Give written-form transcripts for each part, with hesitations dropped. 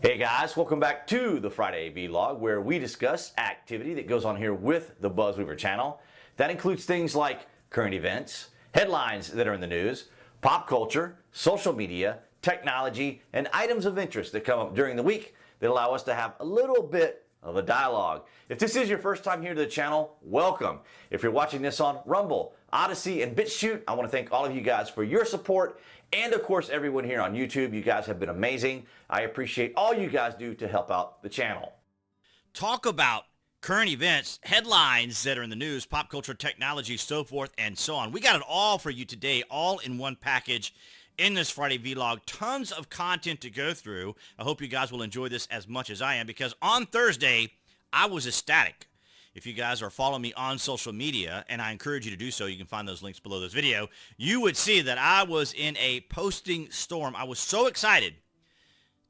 Hey guys, welcome back to the Friday Vlog, where we discuss activity that goes on here with the BuzWeaver channel. That includes things like current events, headlines that are in the news, pop culture, social media, technology, and items of interest that come up during the week that allow us to have a little bit of a dialogue. If this is your first time here to the channel, welcome. If you're watching this on Rumble, Odyssey, and BitChute, I want to thank all of you guys for your support. And of course, everyone here on YouTube, you guys have been amazing. I appreciate all you guys do to help out the channel. Talk about current events, headlines that are in the news, pop culture, technology, so forth and so on. We got it all for you today, all in one package in this Friday vlog. Tons of content to go through. I hope you guys will enjoy this as much as I am, because on Thursday, I was ecstatic. If you guys are following me on social media, and I encourage you to do so, you can find those links below this video, you would see that I was in a posting storm. I was so excited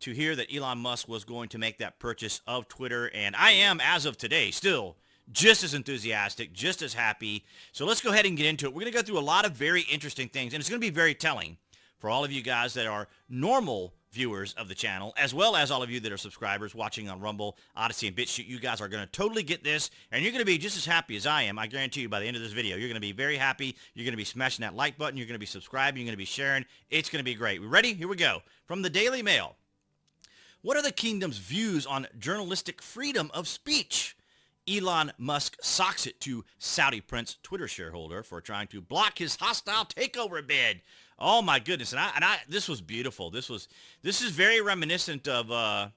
to hear that Elon Musk was going to make that purchase of Twitter, and I am, as of today, still just as enthusiastic, just as happy. So let's go ahead and get into it. We're going to go through a lot of very interesting things, and it's going to be very telling for all of you guys that are normal viewers of the channel, as well as all of you that are subscribers watching on Rumble, Odyssey, and BitChute. You guys are going to totally get this, and you're going to be just as happy as I am. I guarantee you by the end of this video, you're going to be very happy. You're going to be smashing that like button. You're going to be subscribing. You're going to be sharing. It's going to be great. We ready? Here we go. From the Daily Mail. What are the kingdom's views on journalistic freedom of speech? Elon Musk socks it to Saudi prince Twitter shareholder for trying to block his hostile takeover bid. Oh my goodness! And I this was beautiful. This is very reminiscent of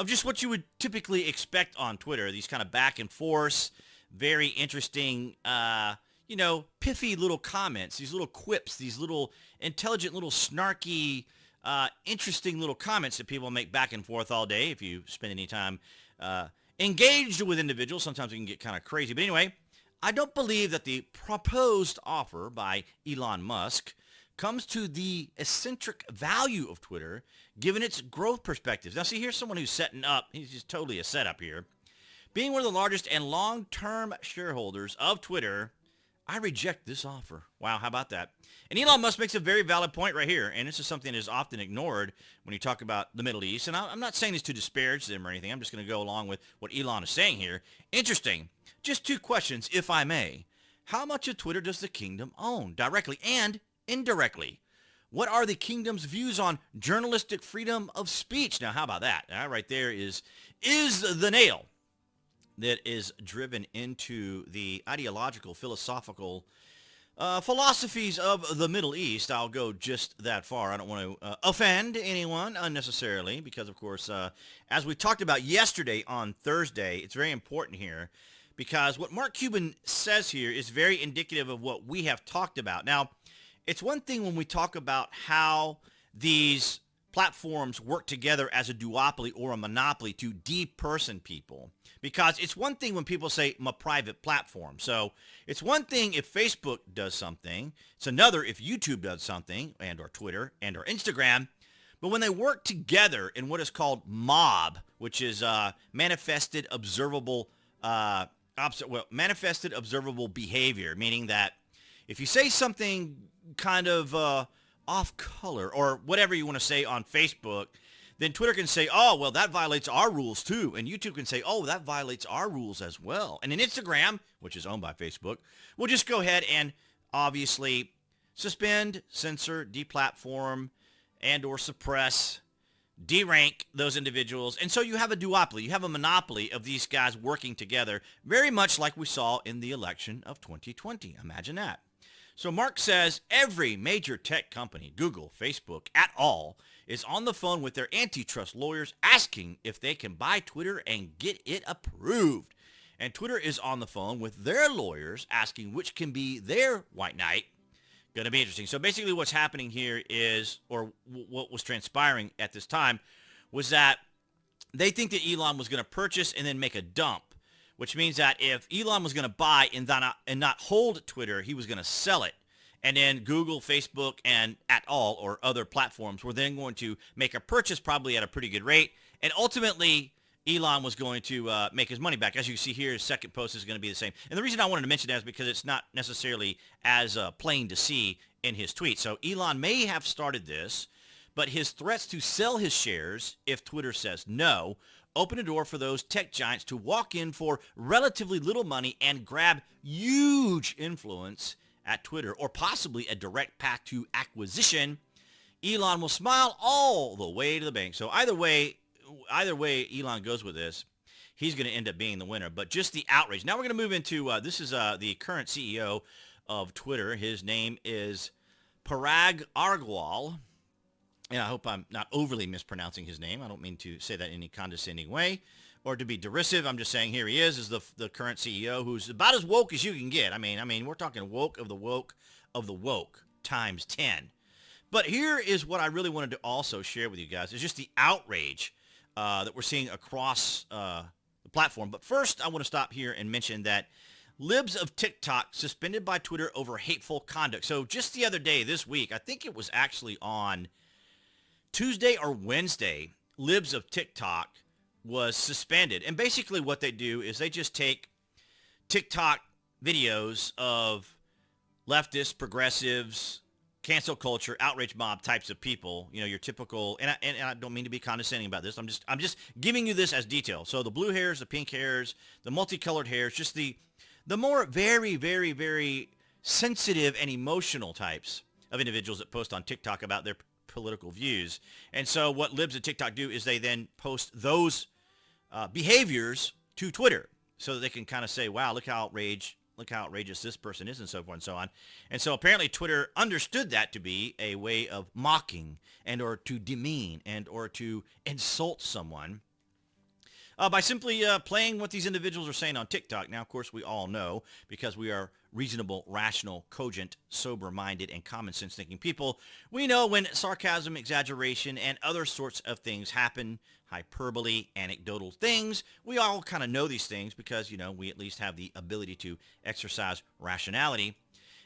just what you would typically expect on Twitter. These kind of back and forth, very interesting, pithy little comments. These little quips. These little intelligent, little snarky, interesting little comments that people make back and forth all day. If you spend any time engaged with individuals, sometimes it can get kind of crazy. But anyway, I don't believe that the proposed offer by Elon Musk comes to the eccentric value of Twitter, given its growth perspectives. Now, see, here's someone who's setting up. He's just totally a setup here. Being one of the largest and long-term shareholders of Twitter, I reject this offer. Wow, how about that? And Elon Musk makes a very valid point right here, and this is something that is often ignored when you talk about the Middle East. And I'm not saying this to disparage them or anything. I'm just going to go along with what Elon is saying here. Interesting. Just two questions, if I may. How much of Twitter does the kingdom own, directly and indirectly? What are the kingdom's views on journalistic freedom of speech? Now, how about that? That right there is the nail that is driven into the ideological, philosophical philosophies of the Middle East. I'll go just that far. I don't want to offend anyone unnecessarily, because, of course, as we talked about yesterday on Thursday, it's very important here, because what Mark Cuban says here is very indicative of what we have talked about. Now, it's one thing when we talk about how these platforms work together as a duopoly or a monopoly to deperson people, because it's one thing when people say I'm a private platform. So it's one thing if Facebook does something. It's another if YouTube does something, and or Twitter and or Instagram. But when they work together in what is called MOB, which is manifested observable behavior, meaning that if you say something kind of off color or whatever you want to say on Facebook, then Twitter can say, oh, well, that violates our rules too. And YouTube can say, oh, that violates our rules as well. And then Instagram, which is owned by Facebook, will just go ahead and obviously suspend, censor, deplatform, and or suppress, derank those individuals. And so you have a duopoly. You have a monopoly of these guys working together, very much like we saw in the election of 2020. Imagine that. So Mark says every major tech company, Google, Facebook, at all, is on the phone with their antitrust lawyers asking if they can buy Twitter and get it approved. And Twitter is on the phone with their lawyers asking which can be their white knight. Going to be interesting. So basically what's happening here is, or what was transpiring at this time, was that they think that Elon was going to purchase and then make a dump, which means that if Elon was going to buy and not hold Twitter, he was going to sell it. And then Google, Facebook, and at all, or other platforms, were then going to make a purchase probably at a pretty good rate. And ultimately, Elon was going to make his money back. As you see here, his second post is going to be the same. And the reason I wanted to mention that is because it's not necessarily as plain to see in his tweet. So Elon may have started this But his threats to sell his shares if Twitter says no open a door for those tech giants to walk in for relatively little money and grab huge influence at Twitter, or possibly a direct path to acquisition. Elon will smile all the way to the bank. So either way Elon goes with this, he's going to end up being the winner. But just the outrage. Now we're going to move into, this is the current CEO of Twitter. His name is Parag Agrawal. And I hope I'm not overly mispronouncing his name. I don't mean to say that in any condescending way or to be derisive. I'm just saying here he is the current CEO, who's about as woke as you can get. I mean, we're talking woke of the woke of the woke times 10. But here is what I really wanted to also share with you guys, is just the outrage that we're seeing across the platform. But first, I want to stop here and mention that libs of TikTok suspended by Twitter over hateful conduct. So just the other day, this week, I think it was actually on Tuesday or Wednesday, libs of TikTok was suspended. And basically what they do is they just take TikTok videos of leftists, progressives, cancel culture, outrage mob types of people, your typical, and I don't mean to be condescending about this. I'm just giving you this as detail. So the blue hairs, the pink hairs, the multicolored hairs, just the more very, very, very sensitive and emotional types of individuals that post on TikTok about their political views. And so what libs of TikTok do is they then post those behaviors to Twitter so that they can kind of say, wow, look how outrageous this person is, and so forth and so on. And so apparently Twitter understood that to be a way of mocking and or to demean and or to insult someone by simply playing what these individuals are saying on TikTok. Now, of course, we all know, because we are reasonable, rational, cogent, sober-minded, and common-sense thinking people, we know when sarcasm, exaggeration, and other sorts of things happen, hyperbole, anecdotal things. We all kind of know these things because, we at least have the ability to exercise rationality.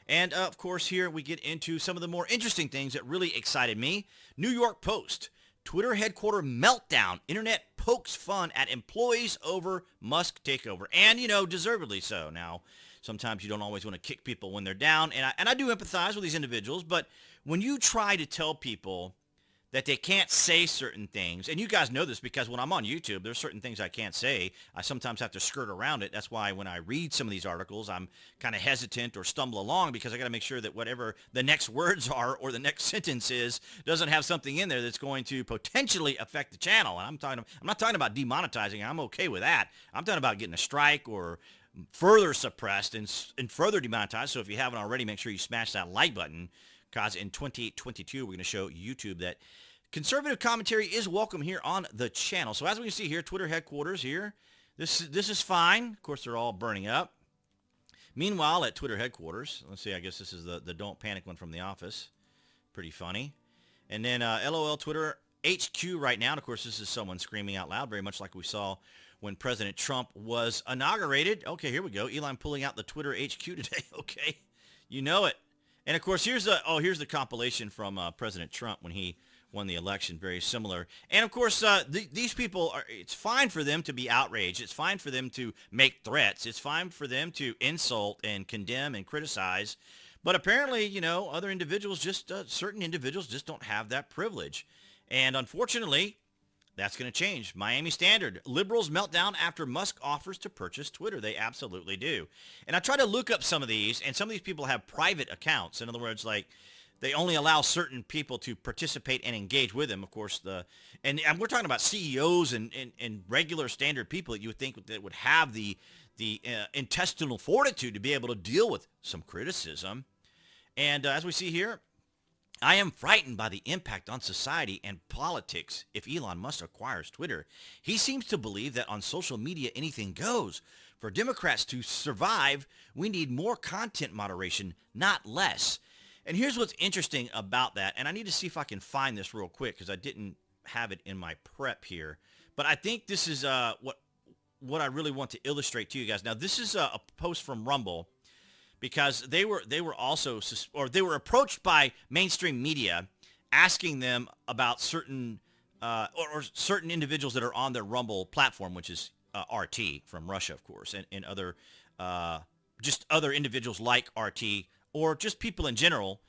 And, of course, here we get into some of the more interesting things that really excited me. New York Post. Twitter headquarter meltdown. Internet pokes fun at employees over Musk takeover. And, deservedly so. Now, sometimes you don't always want to kick people when they're down. And I do empathize with these individuals. But when you try to tell people that they can't say certain things, and you guys know this because when I'm on YouTube, there's certain things I can't say. I sometimes have to skirt around it. That's why when I read some of these articles, I'm kind of hesitant or stumble along, because I got to make sure that whatever the next words are or the next sentence is doesn't have something in there that's going to potentially affect the channel. And I'm not talking about demonetizing. I'm okay with that. I'm talking about getting a strike or further suppressed and further demonetized. So if you haven't already, make sure you smash that like button, because in 2022, we're going to show YouTube that conservative commentary is welcome here on the channel. So as we can see here, Twitter headquarters here, this is fine. Of course, they're all burning up. Meanwhile, at Twitter headquarters, let's see, I guess this is the Don't Panic one from The Office. Pretty funny. And then LOL Twitter HQ right now. And of course, this is someone screaming out loud, very much like we saw when President Trump was inaugurated. Okay, here we go. Elon pulling out the Twitter HQ today. Okay, you know it. And of course, here's the compilation from President Trump when he won the election. Very similar. And of course, these people it's fine for them to be outraged. It's fine for them to make threats. It's fine for them to insult and condemn and criticize. But apparently, other individuals, certain individuals just don't have that privilege. And unfortunately, that's going to change. Miami Standard. Liberals meltdown after Musk offers to purchase Twitter. They absolutely do. And I try to look up some of these, and some of these people have private accounts. In other words, like, they only allow certain people to participate and engage with them. Of course, and we're talking about CEOs and regular standard people that you would think that would have the intestinal fortitude to be able to deal with some criticism. And as we see here, I am frightened by the impact on society and politics if Elon Musk acquires Twitter. He seems to believe that on social media anything goes. For Democrats to survive, we need more content moderation, not less. And here's what's interesting about that, and I need to see if I can find this real quick because I didn't have it in my prep here. But I think this is what I really want to illustrate to you guys. Now, this is a post from Rumble, because they were approached by mainstream media asking them about certain or certain individuals that are on their Rumble platform, which is RT from Russia, of course, and other just other individuals like RT, or just people in general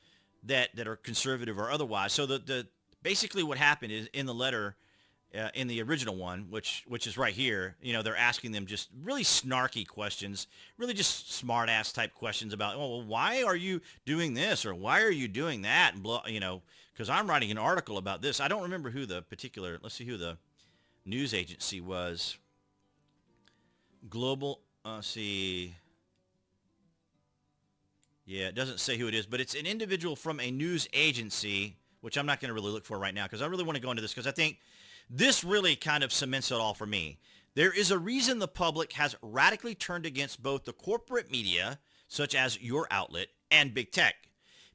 that are conservative or otherwise. So the basically what happened is in the letter, in the original one, which is right here, they're asking them just really snarky questions, really just smart-ass type questions about, oh, well, why are you doing this, or why are you doing that, and blah, because I'm writing an article about this. I don't remember who the particular, let's see who the news agency was. Global, see, yeah, it doesn't say who it is, but it's an individual from a news agency, which I'm not going to really look for right now because I really want to go into this because I think this really kind of cements it all for me. There is a reason the public has radically turned against both the corporate media, such as your outlet, and big tech,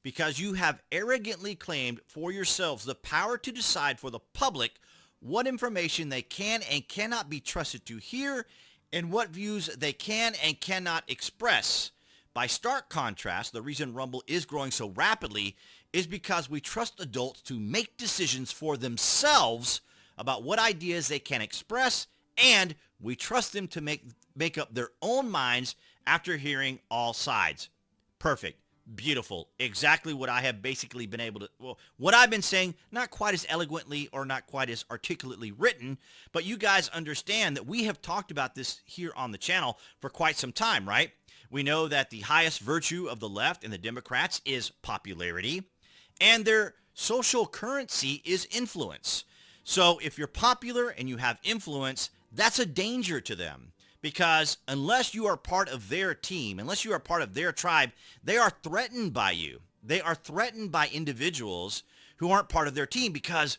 because you have arrogantly claimed for yourselves the power to decide for the public what information they can and cannot be trusted to hear and what views they can and cannot express. By stark contrast, the reason Rumble is growing so rapidly is because we trust adults to make decisions for themselves about what ideas they can express, and we trust them to make up their own minds after hearing all sides. Perfect. Beautiful. Exactly what I have basically been able to, well, what I've been saying, not quite as eloquently or not quite as articulately written, but you guys understand that we have talked about this here on the channel for quite some time, right? We know that the highest virtue of the left and the Democrats is popularity, and their social currency is influence. So if you're popular and you have influence, that's a danger to them because unless you are part of their team, unless you are part of their tribe, they are threatened by you. They are threatened by individuals who aren't part of their team because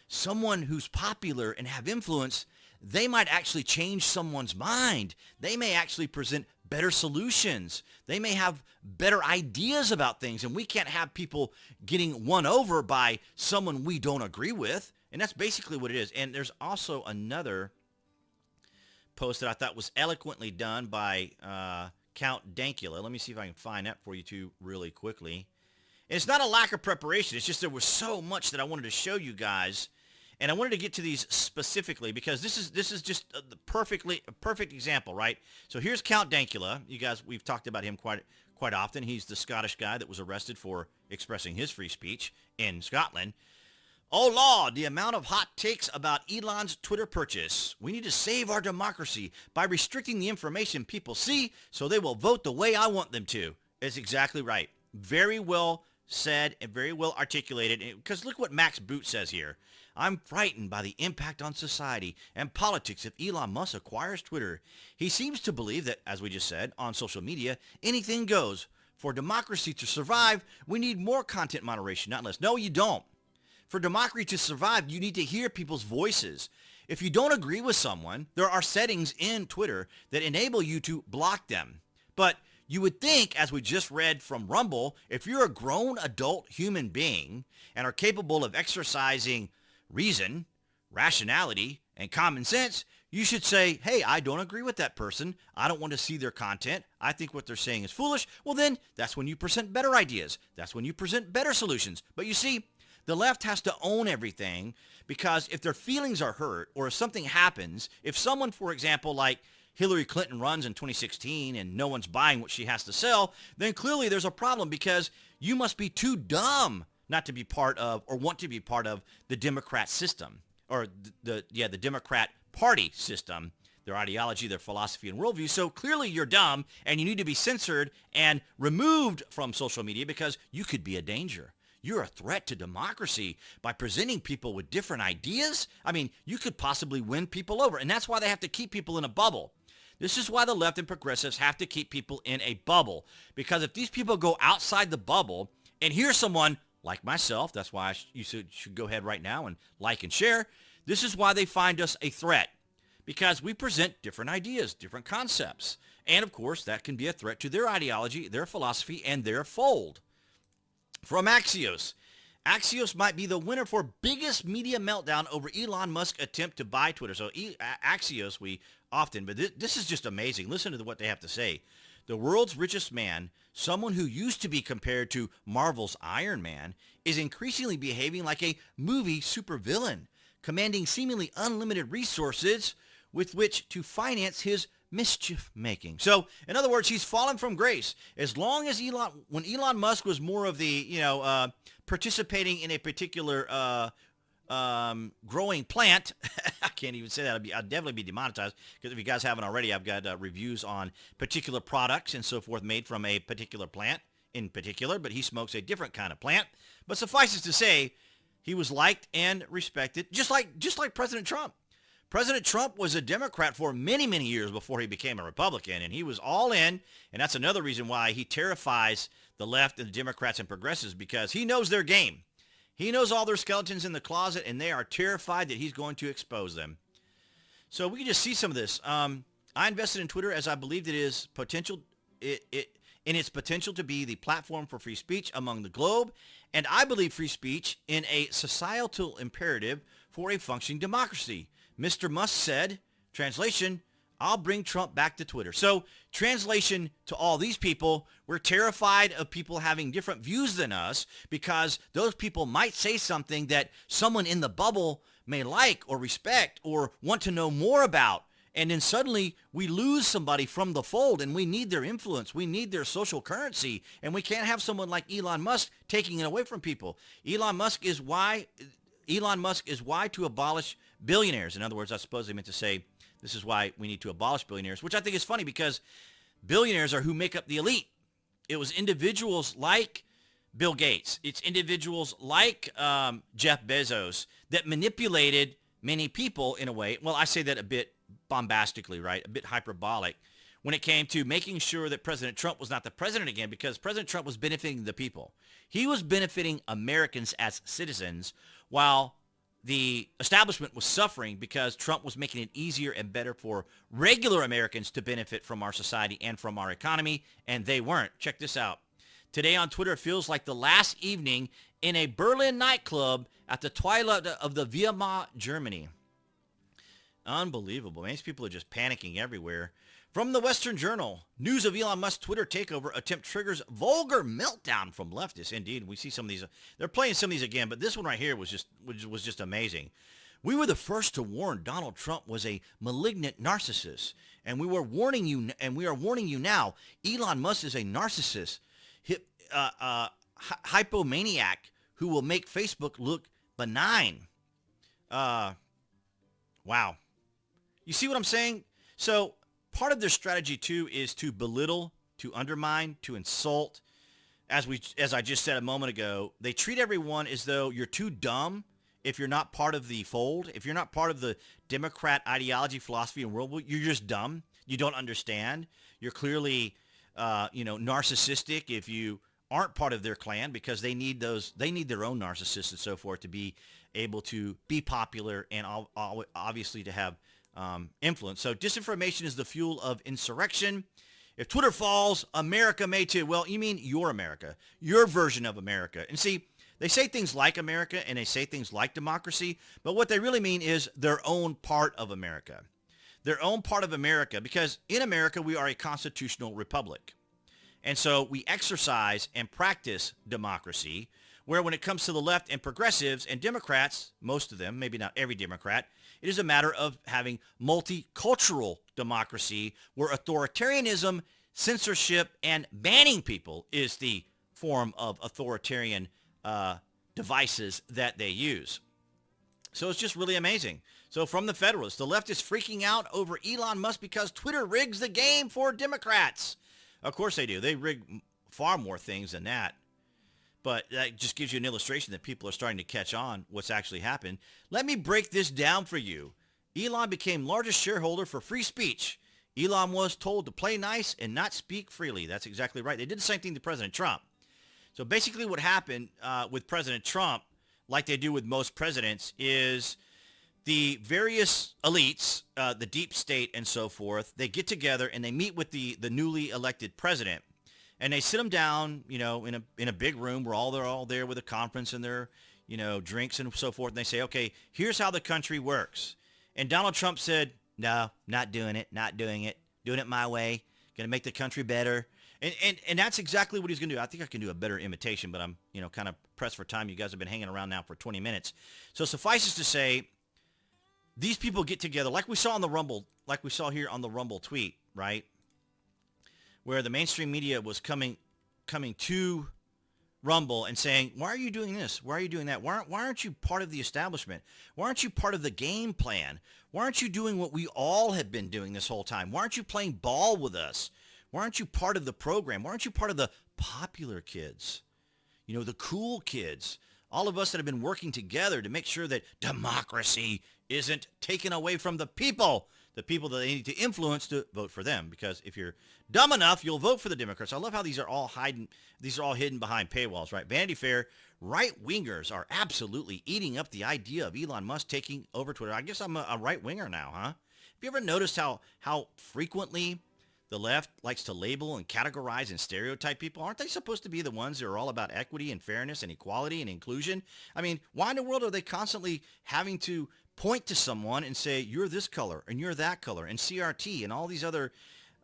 someone who's popular and have influence, they might actually change someone's mind. They may actually present better solutions. They may have better ideas about things, and we can't have people getting won over by someone we don't agree with. And that's basically what it is. And there's also another post that I thought was eloquently done by Count Dankula. Let me see if I can find that for you too really quickly. And it's not a lack of preparation. It's just there was so much that I wanted to show you guys. And I wanted to get to these specifically because this is just a perfect example, right? So here's Count Dankula. You guys, we've talked about him quite often. He's the Scottish guy that was arrested for expressing his free speech in Scotland. Oh, Lord, the amount of hot takes about Elon's Twitter purchase. We need to save our democracy by restricting the information people see so they will vote the way I want them to. It's exactly right. Very well said and very well articulated. Because look what Max Boot says here. I'm frightened by the impact on society and politics if Elon Musk acquires Twitter. He seems to believe that, as we just said, on social media, anything goes. For democracy to survive, we need more content moderation, not less. No, you don't. For democracy to survive, you need to hear people's voices. If you don't agree with someone, there are settings in Twitter that enable you to block them. But you would think, as we just read from Rumble, if you're a grown adult human being and are capable of exercising reason, rationality, and common sense, you should say, hey, I don't agree with that person. I don't want to see their content. I think what they're saying is foolish. Well, then that's when you present better ideas. That's when you present better solutions. But you see, the left has to own everything because if their feelings are hurt or if something happens, if someone, for example, like Hillary Clinton runs in 2016 and no one's buying what she has to sell, then clearly there's a problem because you must be too dumb not to be part of or want to be part of the Democrat system or the Democrat Party system, their ideology, their philosophy, and worldview. So clearly you're dumb and you need to be censored and removed from social media because you could be a danger. You're a threat to democracy by presenting people with different ideas. I mean, you could possibly win people over, and that's why they have to keep people in a bubble. This is why the left and progressives have to keep people in a bubble, because if these people go outside the bubble and hear someone like myself, that's why you should go ahead right now and like and share. This is why they find us a threat, because we present different ideas, different concepts. And of course, that can be a threat to their ideology, their philosophy, and their fold. From Axios. Axios might be the winner for biggest media meltdown over Elon Musk's attempt to buy Twitter. So Axios, but this is just amazing. Listen to what they have to say. The world's richest man, someone who used to be compared to Marvel's Iron Man, is increasingly behaving like a movie supervillain, commanding seemingly unlimited resources with which to finance his mischief making. So, in other words, he's fallen from grace. As long as when Elon Musk was more of the, participating in a particular growing plant, I can't even say that. I'd definitely be demonetized, because if you guys haven't already, I've got reviews on particular products and so forth made from a particular plant in particular, but he smokes a different kind of plant. But suffices to say, he was liked and respected, just like President Trump. President Trump was a Democrat for many, many years before he became a Republican, and he was all in, and that's another reason why he terrifies the left and the Democrats and progressives, because he knows their game. He knows all their skeletons in the closet, and they are terrified that he's going to expose them. So we can just see some of this. I invested in Twitter as I believed in its potential to be the platform for free speech among the globe, and I believe free speech in a societal imperative for a functioning democracy. Mr. Musk said, translation, I'll bring Trump back to Twitter. So, translation to all these people, we're terrified of people having different views than us, because those people might say something that someone in the bubble may like or respect or want to know more about. And then suddenly we lose somebody from the fold, and we need their influence. We need their social currency. And we can't have someone like Elon Musk taking it away from people. Elon Musk is why to abolish billionaires. In other words, I suppose they meant to say, this is why we need to abolish billionaires, which I think is funny, because billionaires are who make up the elite. It was individuals like Bill Gates. It's individuals like Jeff Bezos that manipulated many people in a way. Well, I say that a bit bombastically, right? A bit hyperbolic, when it came to making sure that President Trump was not the president again, because President Trump was benefiting the people. He was benefiting Americans as citizens, while the establishment was suffering because Trump was making it easier and better for regular Americans to benefit from our society and from our economy, and they weren't. Check this out. Today on Twitter, it feels like the last evening in a Berlin nightclub at the twilight of the Weimar, Germany. Unbelievable. Man, these people are just panicking everywhere. From the Western Journal, news of Elon Musk's Twitter takeover attempt triggers vulgar meltdown from leftists. Indeed, we see some of these. They're playing some of these again, but this one right here was just amazing. We were the first to warn Donald Trump was a malignant narcissist, and we are warning you now. Elon Musk is a narcissist, hypomaniac who will make Facebook look benign. Wow. You see what I'm saying? So part of their strategy too is to belittle, to undermine, to insult. As I just said a moment ago, they treat everyone as though you're too dumb if you're not part of the fold. If you're not part of the Democrat ideology, philosophy, and worldview, you're just dumb. You don't understand. You're clearly, narcissistic if you aren't part of their clan, because they need their own narcissists and so forth to be able to be popular and obviously to have influence. So disinformation is the fuel of insurrection. If Twitter falls, America may too. Well, you mean your America, your version of America. And see, they say things like America and they say things like democracy, but what they really mean is their own part of America. Their own part of America, because in America, we are a constitutional republic. And so we exercise and practice democracy, where when it comes to the left and progressives and Democrats, most of them, maybe not every Democrat, it is a matter of having multicultural democracy, where authoritarianism, censorship, and banning people is the form of authoritarian devices that they use. So it's just really amazing. So from the Federalists, the left is freaking out over Elon Musk because Twitter rigs the game for Democrats. Of course they do. They rig far more things than that. But that just gives you an illustration that people are starting to catch on what's actually happened. Let me break this down for you. Elon became largest shareholder for free speech. Elon was told to play nice and not speak freely. That's exactly right. They did the same thing to President Trump. So basically what happened with President Trump, like they do with most presidents, is the various elites, the deep state and so forth, they get together and they meet with the newly elected president. And they sit them down, in a big room where they're all there with a conference and their, drinks and so forth. And they say, okay, here's how the country works. And Donald Trump said, no, not doing it, doing it my way, going to make the country better. And that's exactly what he's going to do. I think I can do a better imitation, but I'm, kind of pressed for time. You guys have been hanging around now for 20 minutes. So suffices to say, these people get together like we saw on the Rumble, like we saw here on the Rumble tweet. right? Where the mainstream media was coming to Rumble and saying, why are you doing this? Why are you doing that? Why aren't you part of the establishment? Why aren't you part of the game plan? Why aren't you doing what we all have been doing this whole time? Why aren't you playing ball with us? Why aren't you part of the program? Why aren't you part of the popular kids? You know, the cool kids. All of us that have been working together to make sure that democracy isn't taken away from the people that they need to influence to vote for them. Because if you're dumb enough, you'll vote for the Democrats. I love how these are all hidden behind paywalls, right? Vanity Fair, right-wingers are absolutely eating up the idea of Elon Musk taking over Twitter. I guess I'm a right-winger now, huh? Have you ever noticed how frequently the left likes to label and categorize and stereotype people? Aren't they supposed to be the ones that are all about equity and fairness and equality and inclusion? I mean, why in the world are they constantly having to point to someone and say, you're this color and you're that color and CRT and all these other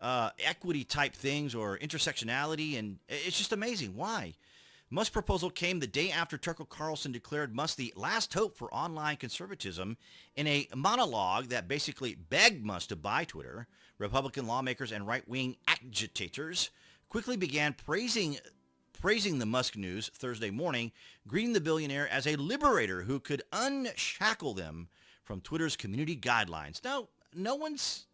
equity type things or intersectionality? And it's just amazing. Why? Musk's proposal came the day after Tucker Carlson declared Musk the last hope for online conservatism in a monologue that basically begged Musk to buy Twitter. Republican lawmakers and right-wing agitators quickly began praising the Musk news Thursday morning, greeting the billionaire as a liberator who could unshackle them from Twitter's community guidelines. Now, no one's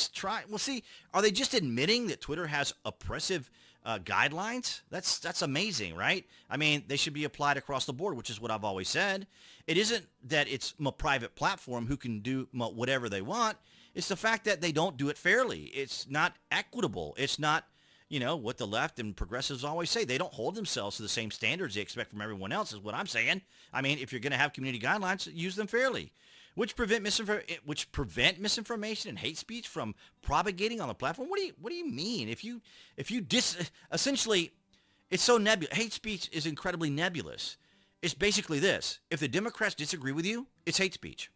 trying. Well, see, are they just admitting that Twitter has oppressive guidelines? That's amazing, right? I mean, they should be applied across the board, which is what I've always said. It isn't that it's a private platform who can do whatever they want. It's the fact that they don't do it fairly. It's not equitable. It's not, what the left and progressives always say. They don't hold themselves to the same standards they expect from everyone else, is what I'm saying. I mean, if you're going to have community guidelines, use them fairly, which prevent misinformation and hate speech from propagating on the platform. What do you mean? Essentially, it's so nebulous. Hate speech is incredibly nebulous. It's basically this: if the Democrats disagree with you, it's hate speech.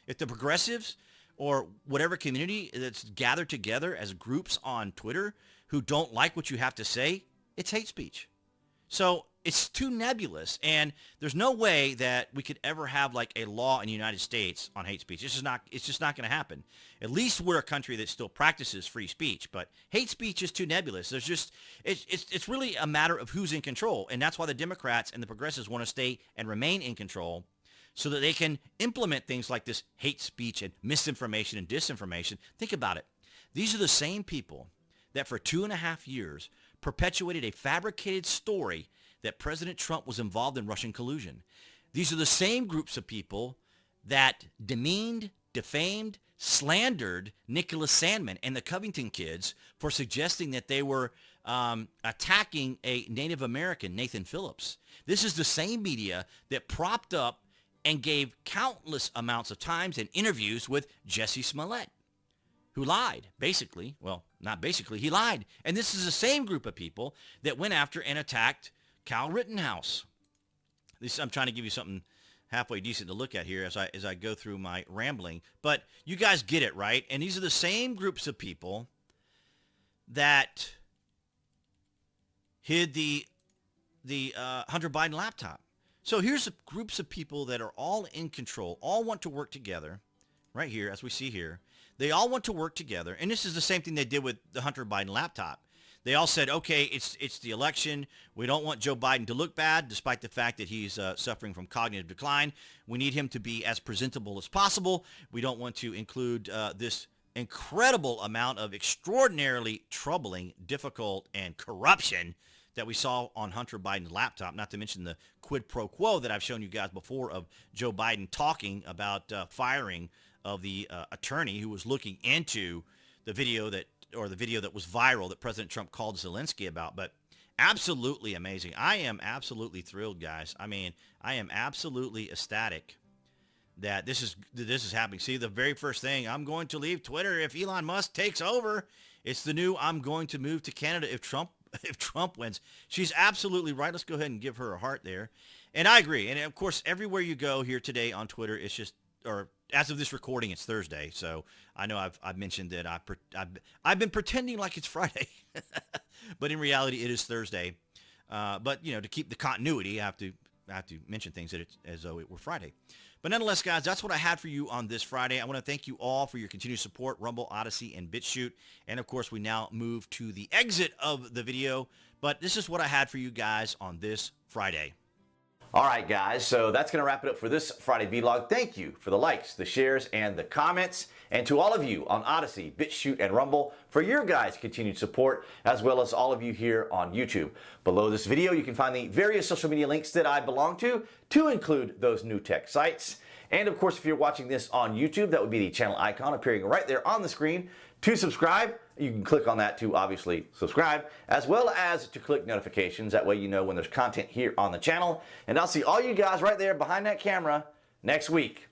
If the progressives or whatever community that's gathered together as groups on Twitter who don't like what you have to say, it's hate speech. So it's too nebulous, and there's no way that we could ever have like a law in the United States on hate speech. It's just not going to happen. At least we're a country that still practices free speech, but hate speech is too nebulous. It's really a matter of who's in control, and that's why the Democrats and the progressives want to stay and remain in control, so that they can implement things like this hate speech and misinformation and disinformation. Think about it. These are the same people that for 2.5 years perpetuated a fabricated story that President Trump was involved in Russian collusion. These are the same groups of people that demeaned, defamed, slandered Nicholas Sandmann and the Covington kids for suggesting that they were attacking a Native American, Nathan Phillips. This is the same media that propped up and gave countless amounts of times and interviews with Jesse Smollett, who lied, basically. Well, not basically, he lied. And this is the same group of people that went after and attacked Kyle Rittenhouse. I'm trying to give you something halfway decent to look at here as I go through my rambling. But you guys get it, right? And these are the same groups of people that hid the Hunter Biden laptop. So here's groups of people that are all in control, all want to work together, right here, as we see here. They all want to work together, and this is the same thing they did with the Hunter Biden laptop. They all said, okay, it's the election. We don't want Joe Biden to look bad, despite the fact that he's suffering from cognitive decline. We need him to be as presentable as possible. We don't want to include this incredible amount of extraordinarily troubling, difficult, and corruption that we saw on Hunter Biden's laptop, not to mention the quid pro quo that I've shown you guys before of Joe Biden talking about firing of the attorney who was looking into the video that was viral that President Trump called Zelensky about. But absolutely amazing. I am absolutely thrilled, guys. I mean, I am absolutely ecstatic that this is happening. See, the very first thing, I'm going to leave Twitter if Elon Musk takes over. It's the new I'm going to move to Canada if Trump wins. She's absolutely right. Let's go ahead and give her a heart there. And I agree. And of course, everywhere you go here today on Twitter, it's just, or as of this recording, it's Thursday. So I know I've mentioned that I've been pretending like it's Friday, but in reality, it is Thursday. But to keep the continuity, I have to have to mention things as though it were Friday. But nonetheless, guys, that's what I had for you on this Friday. I want to thank you all for your continued support, Rumble, Odyssey, and BitChute. And, of course, we now move to the exit of the video. But this is what I had for you guys on this Friday. All right, guys, so that's going to wrap it up for this Friday vlog. Thank you for the likes, the shares, and the comments. And to all of you on Odyssey, BitChute, and Rumble for your guys' continued support, as well as all of you here on YouTube. Below this video, you can find the various social media links that I belong to include those new tech sites. And of course, if you're watching this on YouTube, that would be the channel icon appearing right there on the screen. To subscribe, you can click on that to obviously subscribe, as well as to click notifications. That way you know when there's content here on the channel. And I'll see all you guys right there behind that camera next week.